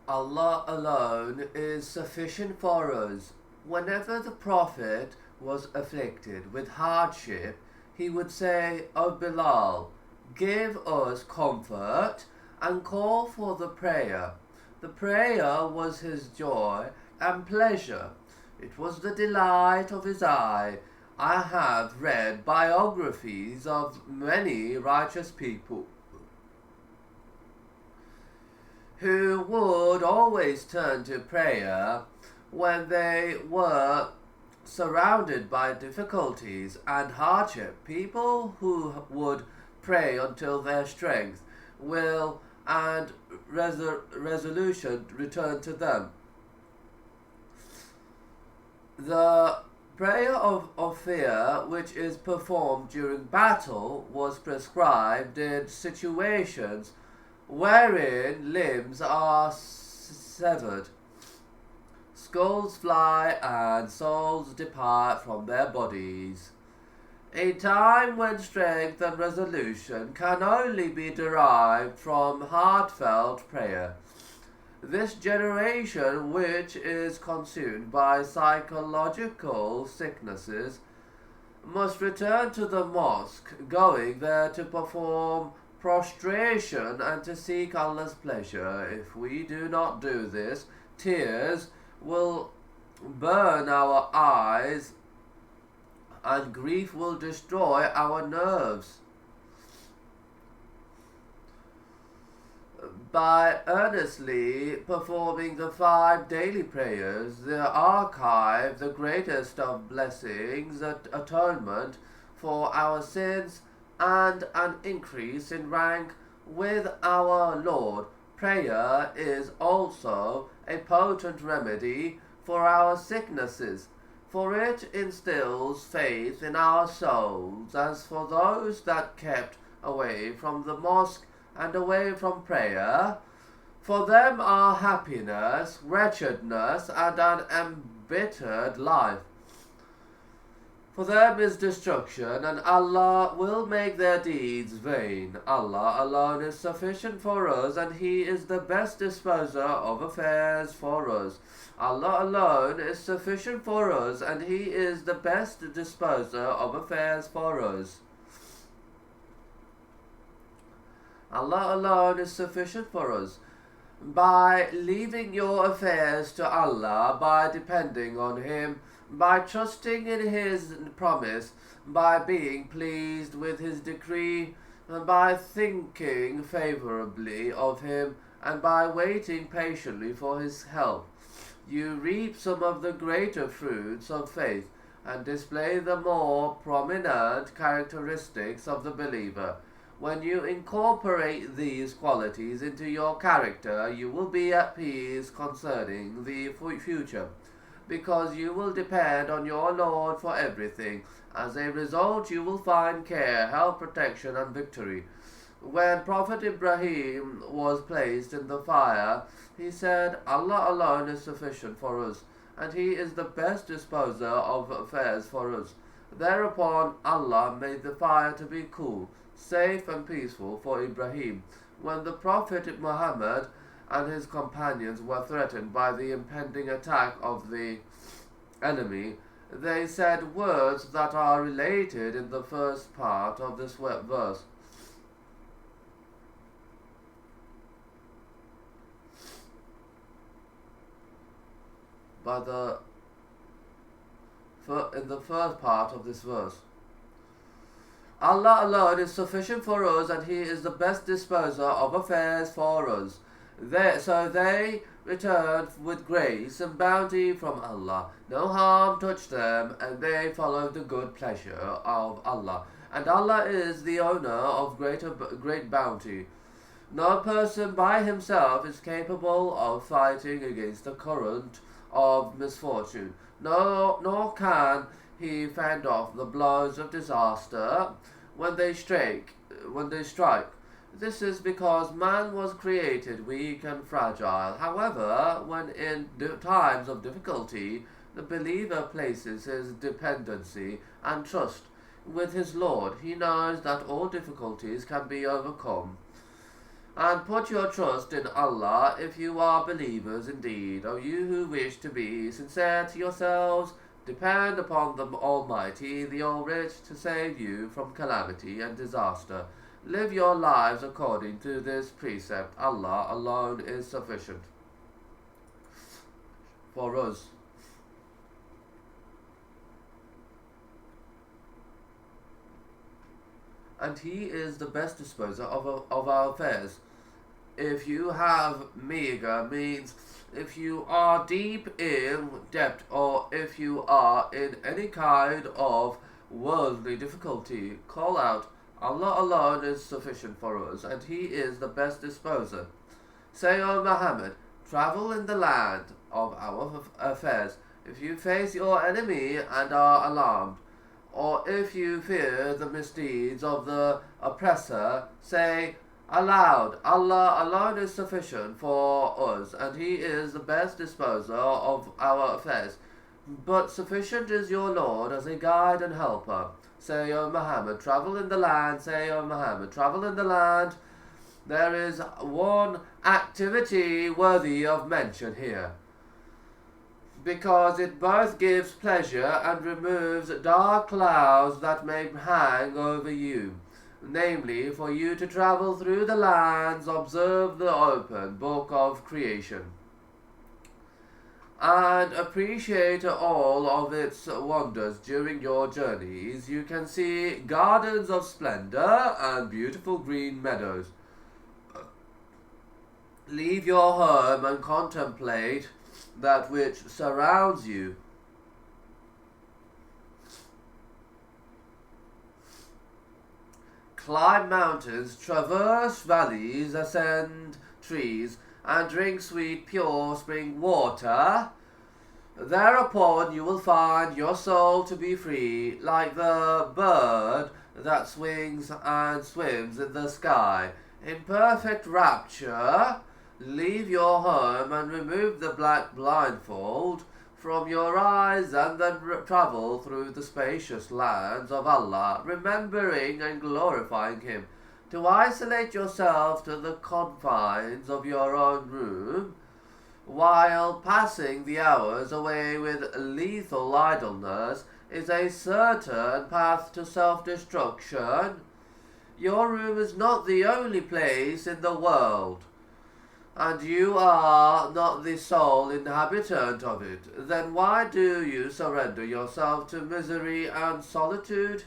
Allah alone is sufficient for us. Whenever the Prophet was afflicted with hardship, he would say, O Bilal, give us comfort and call for the prayer. The prayer was his joy and pleasure. It was the delight of his eye. I have read biographies of many righteous people who would always turn to prayer when they were surrounded by difficulties and hardship. People who would pray until their strength, will, and resolution return to them. The prayer of fear, which is performed during battle, was prescribed in situations wherein limbs are severed, skulls fly, and souls depart from their bodies. A time when strength and resolution can only be derived from heartfelt prayer. This generation, which is consumed by psychological sicknesses, must return to the mosque, going there to perform prostration and to seek Allah's pleasure. If we do not do this, tears will burn our eyes and grief will destroy our nerves. By earnestly performing the 5 daily prayers, the archive, the greatest of blessings, atonement for our sins, and an increase in rank with our Lord. Prayer is also a potent remedy for our sicknesses, for it instills faith in our souls. As for those that kept away from the mosque and away from prayer, for them are happiness, wretchedness, and an embittered life. For them is destruction, and Allah will make their deeds vain. Allah alone is sufficient for us, and He is the best disposer of affairs for us. Allah alone is sufficient for us, and He is the best disposer of affairs for us. Allah alone is sufficient for us. By leaving your affairs to Allah, by depending on Him, by trusting in His promise, by being pleased with His decree, and by thinking favourably of Him, and by waiting patiently for His help, you reap some of the greater fruits of faith, and display the more prominent characteristics of the believer. When you incorporate these qualities into your character, you will be at peace concerning the future, because you will depend on your Lord for everything. As a result, you will find care, help, protection, and victory. When Prophet Ibrahim was placed in the fire, he said, Allah alone is sufficient for us, and He is the best disposer of affairs for us. Thereupon Allah made the fire to be cool, safe, and peaceful for Ibrahim. When the Prophet Muhammad and his companions were threatened by the impending attack of the enemy, they said words that are related in the first part of this verse. In the first part of this verse, Allah alone is sufficient for us, and He is the best disposer of affairs for us. So they returned with grace and bounty from Allah. No harm touched them, and they followed the good pleasure of Allah. And Allah is the owner of great bounty. No person by himself is capable of fighting against the current of misfortune, nor can he fend off the blows of disaster when they strike. This is because man was created weak and fragile. However, when in times of difficulty, the believer places his dependency and trust with his Lord, he knows that all difficulties can be overcome. And put your trust in Allah if you are believers indeed. O you who wish to be sincere to yourselves, depend upon the Almighty, the All-Rich, to save you from calamity and disaster. Live your lives according to this precept. Allah alone is sufficient for us. And He is the best disposer of our affairs. If you have meager means, if you are deep in debt, or if you are in any kind of worldly difficulty, call out, Allah alone is sufficient for us, and He is the best disposer. Say, O Muhammad, travel in the land of our affairs. If you face your enemy and are alarmed, or if you fear the misdeeds of the oppressor, say aloud, Allah alone is sufficient for us, and He is the best disposer of our affairs. But sufficient is your Lord as a guide and helper. Say, O Muhammad, travel in the land. Say, O Muhammad, travel in the land. There is one activity worthy of mention here, because it both gives pleasure and removes dark clouds that may hang over you, namely, for you to travel through the lands, observe the open book of creation, and appreciate all of its wonders during your journeys. You can see gardens of splendor and beautiful green meadows. Leave your home and contemplate that which surrounds you. Climb mountains, traverse valleys, ascend trees, and drink sweet, pure spring water. Thereupon you will find your soul to be free, like the bird that swings and swims in the sky. In perfect rapture, leave your home and remove the black blindfold from your eyes, and then travel through the spacious lands of Allah, remembering and glorifying Him. To isolate yourself to the confines of your own room, while passing the hours away with lethal idleness, is a certain path to self-destruction. Your room is not the only place in the world, and you are not the sole inhabitant of it. Then why do you surrender yourself to misery and solitude?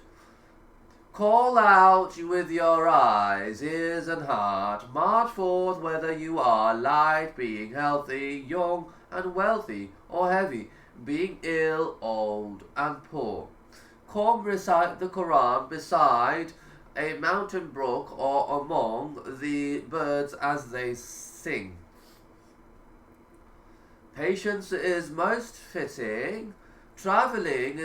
Call out with your eyes, ears, and heart. March forth whether you are light, being healthy, young, and wealthy, or heavy, being ill, old, and poor. Come recite the Quran beside a mountain brook or among the birds as they sing. Patience is most fitting. Traveling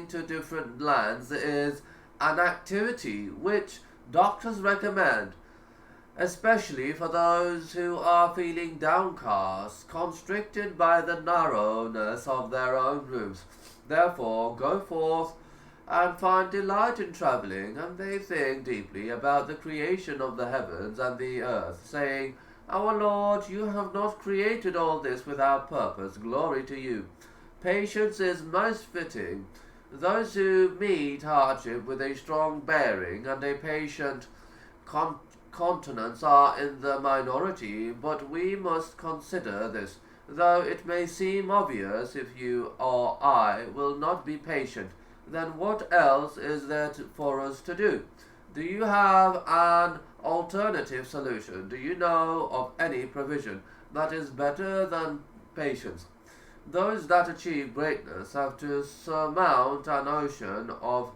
to different lands is an activity which doctors recommend, especially for those who are feeling downcast, constricted by the narrowness of their own rooms. Therefore, go forth and find delight in travelling, and they think deeply about the creation of the heavens and the earth, saying, Our Lord, you have not created all this without purpose. Glory to you. Patience is most fitting. Those who meet hardship with a strong bearing and a patient countenance are in the minority, but we must consider this, though it may seem obvious. If you or I will not be patient, then what else is there for us to do? Do you have an alternative solution? Do you know of any provision that is better than patience? Those that achieve greatness have to surmount an ocean of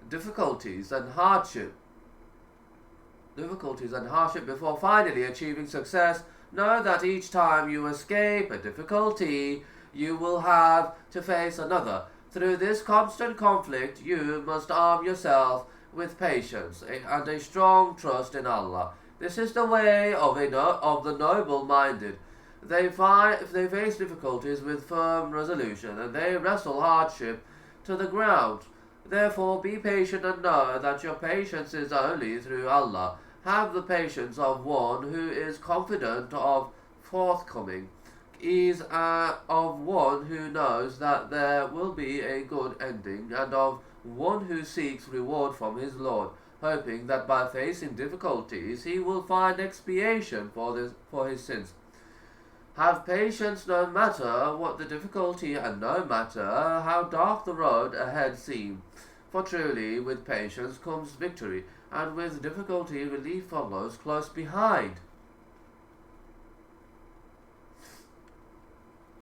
difficulties and hardship before finally achieving success. Know that each time you escape a difficulty, you will have to face another. Through this constant conflict, you must arm yourself with patience and a strong trust in Allah. This is the way of the noble-minded. They face difficulties with firm resolution, and they wrestle hardship to the ground. Therefore be patient and know that your patience is only through Allah. Have the patience of one who is confident of forthcoming, is of one who knows that there will be a good ending, and of one who seeks reward from his Lord, hoping that by facing difficulties he will find expiation for his sins. Have patience no matter what the difficulty, and no matter how dark the road ahead seem. For truly with patience comes victory, and with difficulty relief follows close behind.